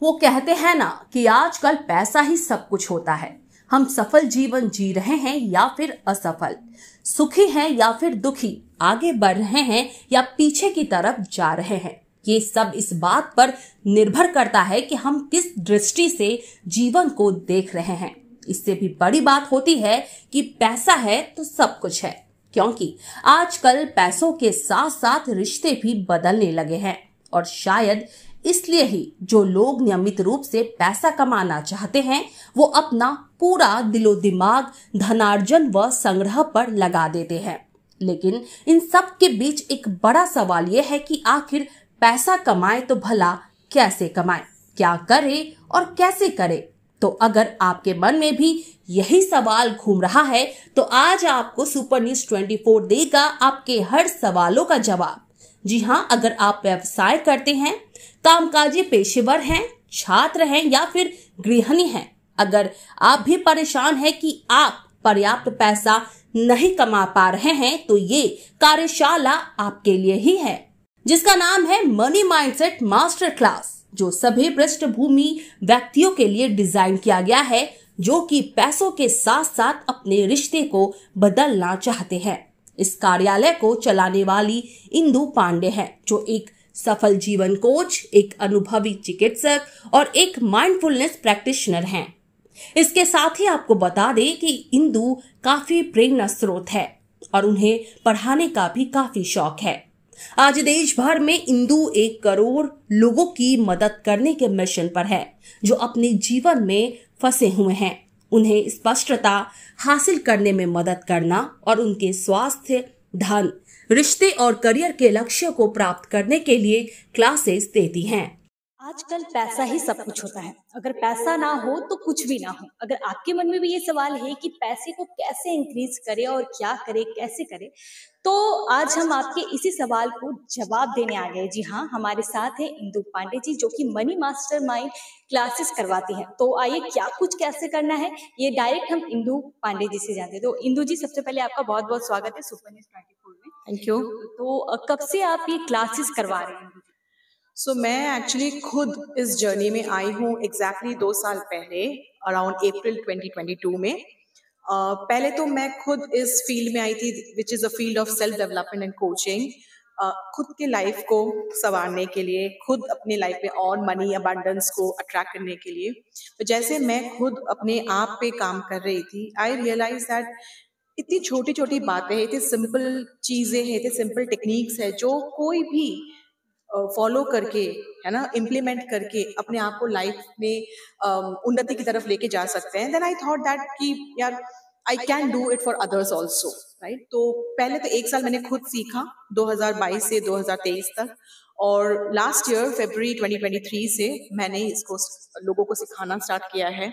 वो कहते हैं ना कि आजकल पैसा ही सब कुछ होता है। हम सफल जीवन जी रहे हैं या फिर असफल, सुखी हैं या फिर दुखी, आगे बढ़ रहे हैं या पीछे की तरफ जा रहे हैं, ये सब इस बात पर निर्भर करता है कि हम किस दृष्टि से जीवन को देख रहे हैं। इससे भी बड़ी बात होती है कि पैसा है तो सब कुछ है, क्योंकि आजकल पैसों के साथ साथ रिश्ते भी बदलने लगे हैं। और शायद इसलिए ही जो लोग नियमित रूप से पैसा कमाना चाहते हैं वो अपना पूरा दिलो दिमाग धनार्जन व संग्रह पर लगा देते हैं। लेकिन इन सब के बीच एक बड़ा सवाल यह है कि आखिर पैसा कमाए तो भला कैसे कमाए, क्या करे और कैसे करे। तो अगर आपके मन में भी यही सवाल घूम रहा है तो आज आपको सुपर न्यूज 24 देगा आपके हर सवालों का जवाब। जी हाँ, अगर आप व्यवसाय करते हैं, कामकाजी पेशेवर हैं, छात्र हैं या फिर गृहिणी हैं, अगर आप भी परेशान हैं कि आप पर्याप्त पैसा नहीं कमा पा रहे हैं तो ये कार्यशाला आपके लिए ही है, जिसका नाम है मनी माइंडसेट मास्टर क्लास, जो सभी पृष्ठभूमि व्यक्तियों के लिए डिजाइन किया गया है जो कि पैसों के साथ साथ अपने रिश्ते को बदलना चाहते हैं। इस कार्यालय को चलाने वाली इंदु पांडे हैं, जो एक सफल जीवन कोच, एक अनुभवी चिकित्सक और एक माइंडफुलनेस प्रैक्टिशनर हैं। इसके साथ ही आपको बता दें कि इंदु काफी प्रेरणा स्रोत है और उन्हें पढ़ाने का भी काफी शौक है। आज देश भर में इंदु 1 करोड़ लोगों की मदद करने के मिशन पर है, जो अपने जीवन में फंसे हुए हैं। उन्हें स्पष्टता हासिल करने में मदद करना और उनके स्वास्थ्य, धन, रिश्ते और करियर के लक्ष्य को प्राप्त करने के लिए क्लासेस देती हैं। आजकल पैसा ही सब कुछ होता है। अगर पैसा ना हो तो कुछ भी ना हो। अगर आपके मन में भी ये सवाल है कि पैसे को कैसे इंक्रीज करें और क्या करें, कैसे करें, तो आज हम आपके इसी सवाल को जवाब देने आ गए। जी हाँ, हमारे साथ है इंदु पांडे जी, जो कि मनी मास्टरमाइंड क्लासेस करवाती हैं। तो आइए, क्या कुछ कैसे करना है ये डायरेक्ट हम इंदु पांडे जी से जानते हैं। तो इंदु जी, सबसे पहले आपका बहुत बहुत स्वागत है सुपर न्यूज 24 में। Thank you. तो कब से आप ये क्लासेस करवा रहे हैं? मैं एक्चुअली खुद इस जर्नी में आई हूँ एग्जैक्टली 2 साल पहले, अराउंड अप्रैल 2022 में। पहले तो मैं खुद इस फील्ड में आई थी, which is a field of self development and coaching. खुद के लाइफ को संवारने के लिए, खुद अपनी लाइफ में और मनी अबंडेंस को अट्रैक्ट करने के लिए। तो जैसे मैं खुद अपने आप पे काम कर रही थी, आई रियलाइज दैट इतनी छोटी छोटी बातें हैं, इतनी सिंपल चीज़ें हैं, इतनी सिंपल टेक्निक्स है जो कोई भी फॉलो करके, है ना, इम्प्लीमेंट करके अपने आप को लाइफ में उन्नति की तरफ लेके जा सकते हैं। देन आई थॉट दैट कि यार, I can do it for others also, right. तो पहले तो 1 साल मैंने खुद सीखा, 2022 से 2023 तक, और लास्ट ईयर फरवरी 2023 से मैंने इसको लोगों को सिखाना स्टार्ट किया है,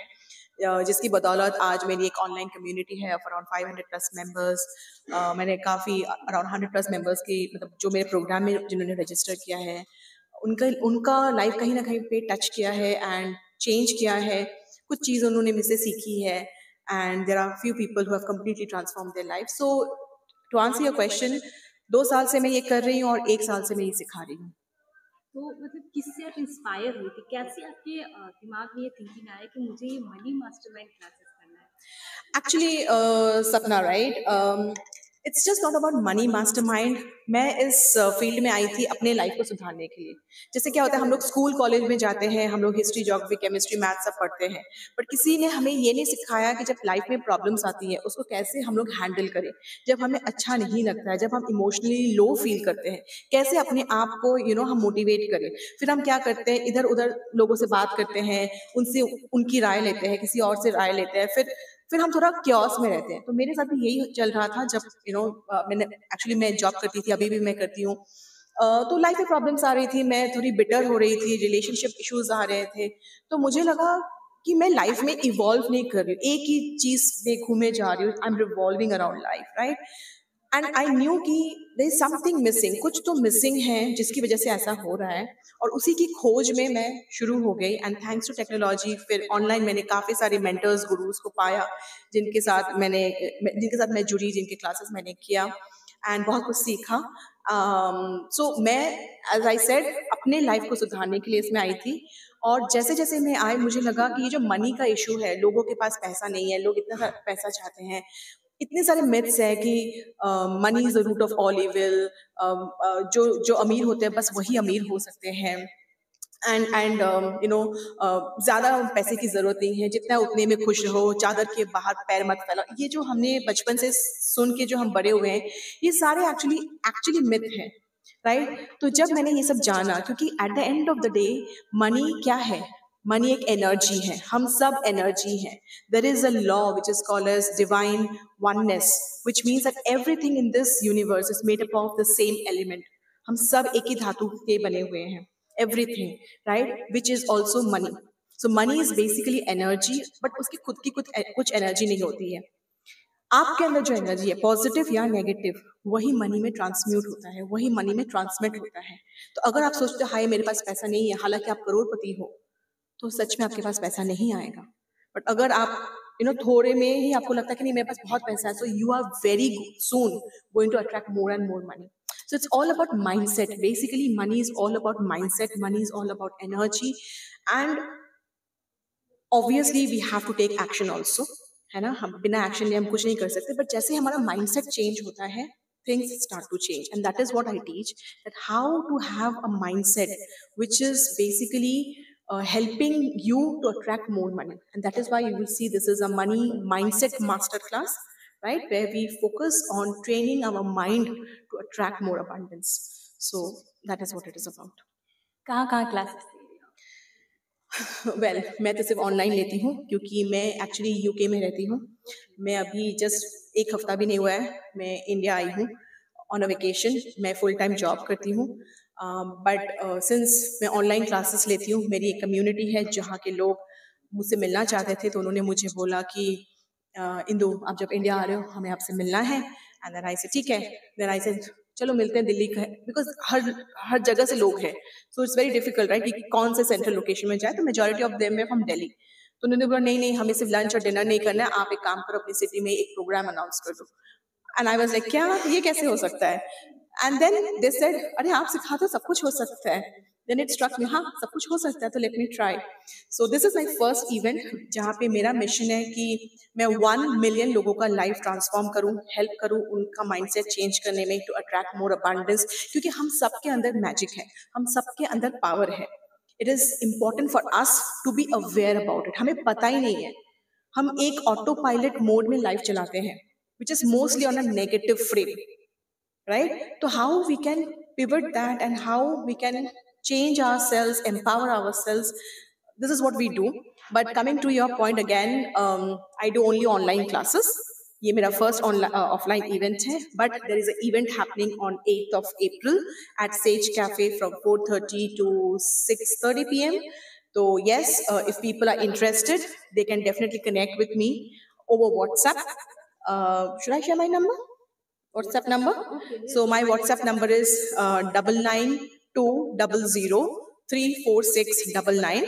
जिसकी बदौलत आज मेरी एक ऑनलाइन कम्युनिटी है ऑफ अराउंड 500+ मेंबर्स। मैंने काफ़ी अराउंड 100+ मेंबर्स की, मतलब जो मेरे प्रोग्राम में जिन्होंने रजिस्टर किया है, उनका लाइफ कहीं ना कहीं पे टच किया है एंड चेंज किया है। कुछ चीज़ उन्होंने मुझसे सीखी है and there are few people who have completely transform their life. So to answer your question, 2 साल से मैं ये कर रही हूँ और 1 साल से मैं ये सिखा रही हूँ। तो मतलब किससे आप इंस्पायर हुई थी? कैसे आपके दिमाग में ये थिंकिंग आया कि मुझे ये मनी मास्टरमाइंड क्लासेस करना है? एक्चुअली सपना, right, it's just not about money mastermind. मैं इस फील्ड में आई थी अपने लाइफ को सुधारने के लिए। जैसे क्या होता है, हम लोग स्कूल कॉलेज में जाते हैं, हम लोग हिस्ट्री, ज्योग्राफी, केमिस्ट्री, मैथ सब पढ़ते हैं, बट किसी ने हमें ये नहीं सिखाया कि जब लाइफ में प्रॉब्लम्स आती है उसको कैसे हम लोग हैंडल करें। जब हमें अच्छा नहीं लगता है, जब हम इमोशनली लो फील करते हैं, कैसे अपने आप को हम मोटिवेट करें। फिर हम क्या करते हैं, इधर उधर लोगों से बात करते हैं, उनसे उनकी राय लेते हैं, किसी और से राय लेते हैं, फिर हम थोड़ा क्योस में रहते हैं। तो मेरे साथ भी यही चल रहा था जब मैंने एक्चुअली, मैं जॉब करती थी, अभी भी मैं करती हूँ। तो लाइफ में प्रॉब्लम्स आ रही थी, मैं थोड़ी बिटर हो रही थी, रिलेशनशिप इश्यूज आ रहे थे। तो मुझे लगा कि मैं लाइफ में इवॉल्व नहीं कर रही हूँ, एक ही चीज में घूमे जा रही हूँ, I am revolving around life, right. And I knew कि देयर इज समथिंग मिसिंग, कुछ तो मिसिंग है जिसकी वजह से ऐसा हो रहा है। और उसी की खोज में मैं शुरू हो गई एंड थैंक्स टू टेक्नोलॉजी, फिर ऑनलाइन मैंने काफ़ी सारे मेंटर्स, गुरुज को पाया जिनके साथ मैं जुड़ी, जिनके क्लासेस मैंने किया एंड बहुत कुछ सीखा। सो मैं, एज आई सेड, अपने लाइफ को सुधारने के लिए इसमें आई थी। और जैसे जैसे मैं आई मुझे लगा कि ये जो मनी का इशू है, लोगों के पास पैसा नहीं है, लोग इतना सारा पैसा चाहते हैं, इतने सारे मिथ्स है कि money is the root of all evil, जो जो अमीर होते हैं बस वही अमीर हो सकते हैं, एंड यू नो ज़्यादा पैसे की ज़रूरत नहीं है, जितना उतने में खुश रहो, चादर के बाहर पैर मत फैलाओ। ये जो हमने बचपन से सुन के जो हम बड़े हुए हैं, ये सारे एक्चुअली मिथ हैं, राइट? तो जब मैंने ये सब जाना, क्योंकि at the end of the day money क्या है? मनी एक एनर्जी है, हम सब एनर्जी हैं। There is a law which is called as divine oneness, which means that everything in this universe is made up of the same element. हम सब एक ही धातु के बने हुए हैं, everything, right? Which is also money. So money is basically energy, but उसकी खुद की कुछ एनर्जी नहीं होती है। आपके अंदर जो एनर्जी है, पॉजिटिव या नेगेटिव, वही मनी में ट्रांसम्यूट होता है, वही मनी में ट्रांसमिट होता है। तो अगर आप सोचते हो हाय मेरे पास पैसा नहीं है, हालांकि आप करोड़पति हो, तो सच में आपके पास पैसा नहीं आएगा। बट अगर आप थोड़े में ही आपको लगता है कि नहीं मेरे पास बहुत पैसा है, so you are very soon going to attract more and more money. So it's all about mindset. Basically, money is all about mindset. Money is all about energy. And obviously, we have to take action also. है ना? हम बिना action लिए हम कुछ नहीं कर सकते. But जैसे हमारा mindset change होता है, things start to change. And that is what I teach. That how to have a mindset which is basically helping you to attract more money. And that is why you will see this is a money mindset masterclass. Right, where we focus on training our mind to attract more abundance. So that is what it is about. कहाँ classes? Well, मैं तो सिर्फ online लेती हूँ, क्योंकि मैं actually UK में रहती हूँ। मैं अभी जस्ट 1 हफ्ता भी नहीं हुआ है, मैं इंडिया आई हूँ ऑन अ वेकेशन। मैं फुल टाइम जॉब करती हूँ, बट सिंस मैं ऑनलाइन क्लासेस लेती हूँ, मेरी एक कम्युनिटी है जहाँ के लोग मुझसे मिलना चाहते थे, तो उन्होंने मुझे बोला कि इंदु आप जब इंडिया आ रहे हो हमें आपसे मिलना है। एंड देन आई से ठीक है, देन आई से चलो मिलते हैं दिल्ली का, बिकॉज हर जगह से लोग हैं, so it's very difficult right कि कौन से सेंट्रल लोकेशन में जाए। तो मेजॉरिटी ऑफ देम है फ्रॉम दिल्ली। तो उन्होंने बोला नहीं हमें सिर्फ लंच और डिनर नहीं करना है, आप एक काम करो अपनी सिटी में एक प्रोग्राम अनाउंस कर दो। एंड आई वाज लाइक क्या ये कैसे हो सकता है? एंड देन दे सेड अरे आप सिखाते हो सब कुछ हो सकता है। Then it struck me, हाँ सब कुछ हो सकता है, तो let me try. So this is my first event जहाँ पे मेरा मिशन है कि मैं 1 मिलियन लोगों का लाइफ ट्रांसफॉर्म करूँ, हेल्प करूँ उनका माइंडसेट चेंज करने में, टू अट्रैक्ट मोर अबंडेंस। क्योंकि हम सबके अंदर मैजिक है, हम सबके अंदर पावर है। It is important for us to be aware about it. हमें पता ही नहीं है, हम एक ऑटो पायलट मोड में लाइफ चलाते हैं, which is mostly on a negative frame, right? तो how we can pivot that and how we can change ourselves, empower ourselves. This is what we do. But coming to your point again, I do only online classes. ये मेरा first offline event है, but there is an event happening on 8th of April at Sage Cafe from 4:30 to 6:30 p.m. So yes, if people are interested, they can definitely connect with me over WhatsApp. Should I share my number? WhatsApp number? So my WhatsApp number is 9920034699.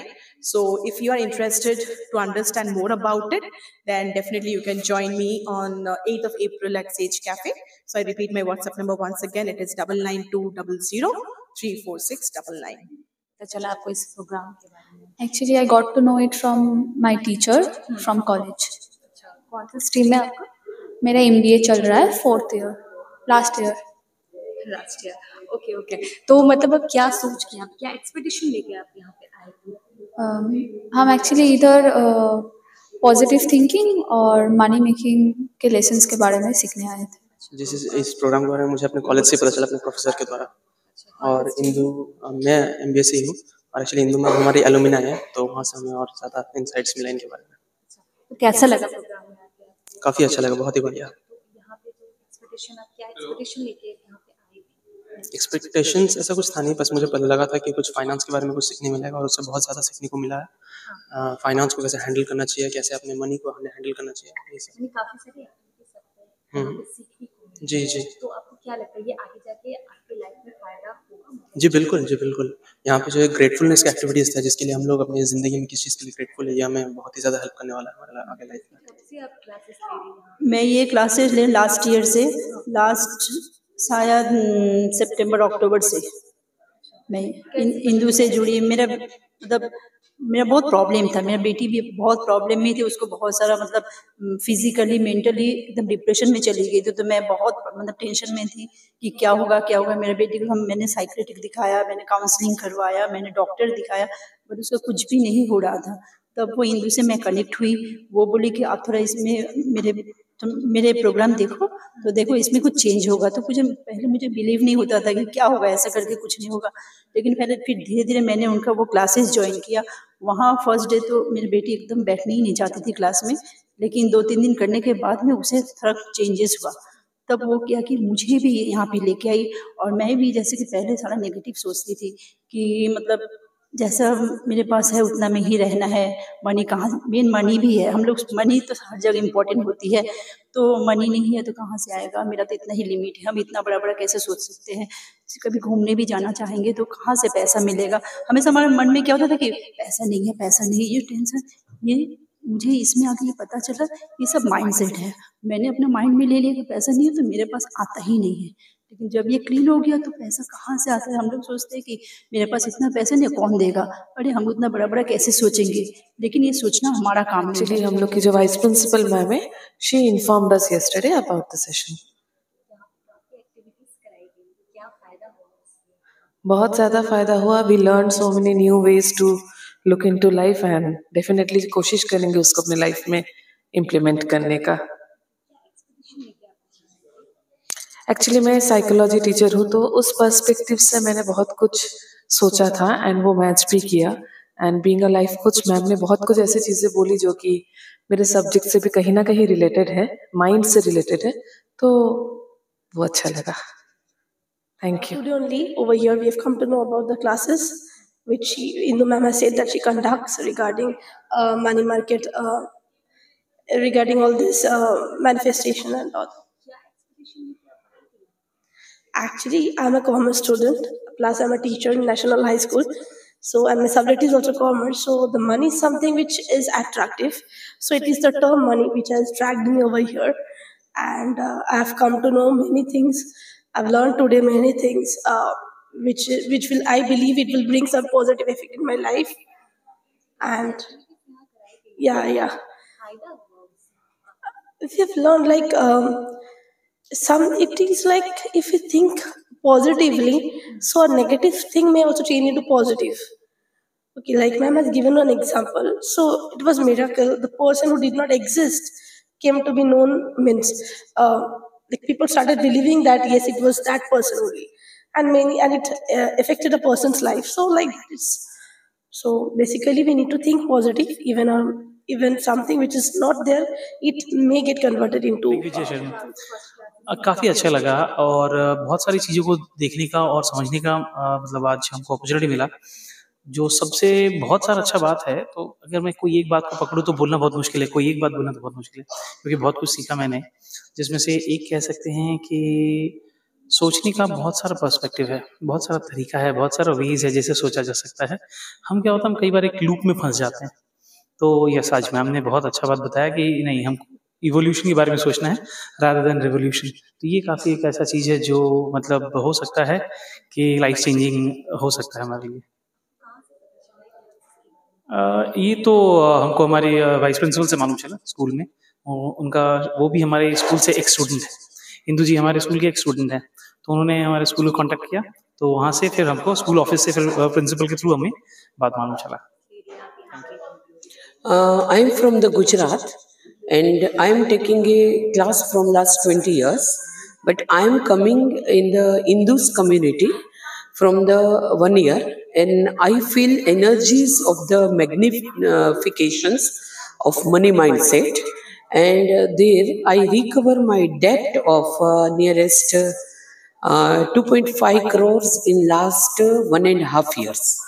So if you are interested to understand more about it, then definitely you can join me on 8th of April at Sage Cafe. So I repeat my WhatsApp number once again. It is 9920034699. तो चला आपको इस programme के बारे में? Actually I got to know it from my teacher from college. कौन सा stream में आपका? मेरा MBA चल रहा है 4th year, last year. Okay. तो मतलब अब क्या सोच के, आप क्या एक्सपेक्टेशन लेके आप यहाँ पे आए थे? हम एक्चुअली इधर पॉजिटिव थिंकिंग और मनी मेकिंग के लेसन्स के बारे में सीखने आए थे। इस प्रोग्राम के बारे में मुझे अपने कॉलेज से पता चला, अपने प्रोफेसर के द्वारा। और इंदु, मैं MBA से ही हूँ, और एक्चुअली इंदु में हमारी एलुमिना है, तो वहाँ से हमें और ज़्यादा इंसाइट्स मिले इनके बारे में। तो कैसा लगा प्रोग्राम में? काफ़ी अच्छा लगा, बहुत ही बढ़िया। यहाँ पे जो एक्सपेक्टेशन, आप क्या एक्सपेक्टेशन लेके यहाँ पे आए? एक्सपेक्टेशंस ऐसा कुछ था नहीं, बस मुझे पता लगा था कि कुछ फाइनेंस के बारे में कुछ सीखने मिलेगा, और उससे बहुत ज़्यादा सीखने को मिला है। फाइनेंस को कैसे हैंडल करना चाहिए, कैसे अपने मनी को हैंडल करना चाहिए, ये सब। काफ़ी सारी एक्टिविटीज सीखने को मिली। जी। तो आपको क्या लगता है ये आगे जाके आपकी लाइफ में फायदा होगा? जी बिल्कुल। यहाँ पे जो है ग्रेटफुलनेस की एक्टिविटीज़ था, जिसके लिए हम लोग अपनी ज़िंदगी में किस चीज़ के लिए ग्रेटफुल है, ये हमें बहुत ही ज़्यादा हेल्प करने वाला है हमारे आगे लाइफ में। आप क्लासेस ले रही हैं? मैं ये क्लासेस ले लास्ट ईयर से, लास्ट शायद सितंबर अक्टूबर से मैं इंदु से जुड़ी। मेरा मतलब मेरा बहुत प्रॉब्लम था, मेरा बेटी भी बहुत प्रॉब्लम में थी, उसको बहुत सारा मतलब फिजिकली मेंटली एकदम डिप्रेशन में चली गई थी। तो मैं बहुत मतलब टेंशन में थी कि क्या होगा क्या होगा। मेरे बेटी को मैंने साइकेट्रिक दिखाया, मैंने काउंसलिंग करवाया, मैंने डॉक्टर दिखाया, बट उसका कुछ भी नहीं हो रहा था। तब वो इंदू से मैं कनेक्ट हुई, वो बोली कि आप थोड़ा इसमें मेरे प्रोग्राम देखो, तो देखो इसमें कुछ चेंज होगा। तो पहले मुझे बिलीव नहीं होता था कि क्या होगा, ऐसा करके कुछ नहीं होगा। लेकिन फिर धीरे धीरे मैंने उनका वो क्लासेस ज्वाइन किया। वहाँ फर्स्ट डे तो मेरी बेटी एकदम बैठने ही नहीं चाहती थी क्लास में, लेकिन 2-3 दिन करने के बाद में उसे थोड़ा चेंजेस हुआ। तब वो किया कि मुझे भी यहाँ पे लेके आई, और मैं भी जैसे कि पहले सारा नेगेटिव सोचती थी कि मतलब जैसा मेरे पास है उतना में ही रहना है। मनी कहाँ, मेन मनी भी है, हम लोग मनी तो हर जगह इम्पोर्टेंट होती है, तो मनी नहीं है तो कहाँ से आएगा, मेरा तो इतना ही लिमिट है, हम इतना बड़ा बड़ा कैसे सोच सकते हैं। कभी घूमने भी जाना चाहेंगे तो कहाँ से पैसा मिलेगा। हमेशा हमारे मन में क्या होता था कि पैसा नहीं है, पैसा नहीं है, ये टेंशन। ये मुझे इसमें आके ये पता चला ये सब माइंड सेट है। मैंने अपने माइंड में ले लिया कि पैसा नहीं है तो मेरे पास आता ही नहीं है। लेकिन जब ये क्लीन हो गया तो पैसा कहाँ से आता है। हम लोग सोचते हैं कि मेरे पास इतना पैसा नहीं, कौन देगा, अरे हम उतना बड़ा बड़ा कैसे सोचेंगे। लेकिन ये सोचना हमारा काम नहीं एक्चुअली है। हम लोग की जो वाइस प्रिंसिपल मैम है, she informed us yesterday about the session. बहुत ज़्यादा फ़ायदा हुआ। We learn so many new ways to look into life and definitely कोशिश करेंगे उसको अपने लाइफ में इम्प्लीमेंट करने का। एक्चुअली मैं साइकोलॉजी टीचर हूँ, तो उस पर्सपेक्टिव से मैंने बहुत कुछ सोचा था एंड वो मैच भी किया। And being a life coach, ma'am ने बहुत कुछ ऐसी चीज़ें बोली जो कि मेरे सब्जेक्ट से भी कहीं ना कहीं रिलेटेड है, माइंड से रिलेटेड है, तो वो अच्छा लगा। Thank you. Today only over here we have come to know about the classes which Indu ma'am has said that she conducts regarding money market, regarding all this manifestation and all. Actually, I'm a commerce student, plus I'm a teacher in National High School. So, and my subject is also commerce. So, the money is something which is attractive. So, it is the term money which has dragged me over here. And I have come to know many things. I've learned today many things, which will, I believe it will bring some positive effect in my life. And yeah. We've learned like, it is like if you think positively, so a negative thing may also change into positive. Okay, like ma'am has given an example. So it was miracle. The person who did not exist came to be known, means like people started believing that yes, it was that person only, and it affected a person's life. So like that is. So basically, we need to think positive. Even something which is not there, it may get converted into. काफ़ी अच्छा लगा और बहुत सारी चीज़ों को देखने का और समझने का मतलब आज हमको अपॉर्चुनिटी मिला। जो सबसे बहुत सारा अच्छा बात है, तो अगर मैं कोई एक बात को पकड़ूँ तो बोलना बहुत मुश्किल है, कोई एक बात बोलना तो बहुत मुश्किल है, क्योंकि बहुत कुछ सीखा मैंने। जिसमें से एक कह सकते हैं कि सोचने का बहुत सारा पर्सपेक्टिव है, बहुत सारा तरीका है, बहुत सारा वेज है जैसे सोचा जा सकता है। हम क्या होता है, हम कई बार एक लूप में फंस जाते हैं। तो यस, आज मैम ने बहुत अच्छा बात बताया कि नहीं, हमको इवोल्यूशन के बारे में सोचना है रादर देन रिवोल्यूशन। तो ये काफ़ी एक ऐसा चीज़ है जो मतलब हो सकता है कि लाइफ चेंजिंग हो सकता है हमारे लिए। ये तो हमको हमारी वाइस प्रिंसिपल से मालूम चला स्कूल में। उनका वो भी हमारे स्कूल से एक स्टूडेंट है, इंदू जी हमारे स्कूल के एक स्टूडेंट हैं, तो उन्होंने हमारे स्कूल को कांटेक्ट किया, तो वहाँ से फिर हमको स्कूल ऑफिस से फिर प्रिंसिपल के थ्रू हमें बात मालूम चला। I am from the Gujarat and I am taking a class from last 20 years, but I am coming in the Indus community from the 1 year, and I feel energies of the magnifications of money mindset, and there I recover my debt of nearest 2.5 crores in last 1.5 years.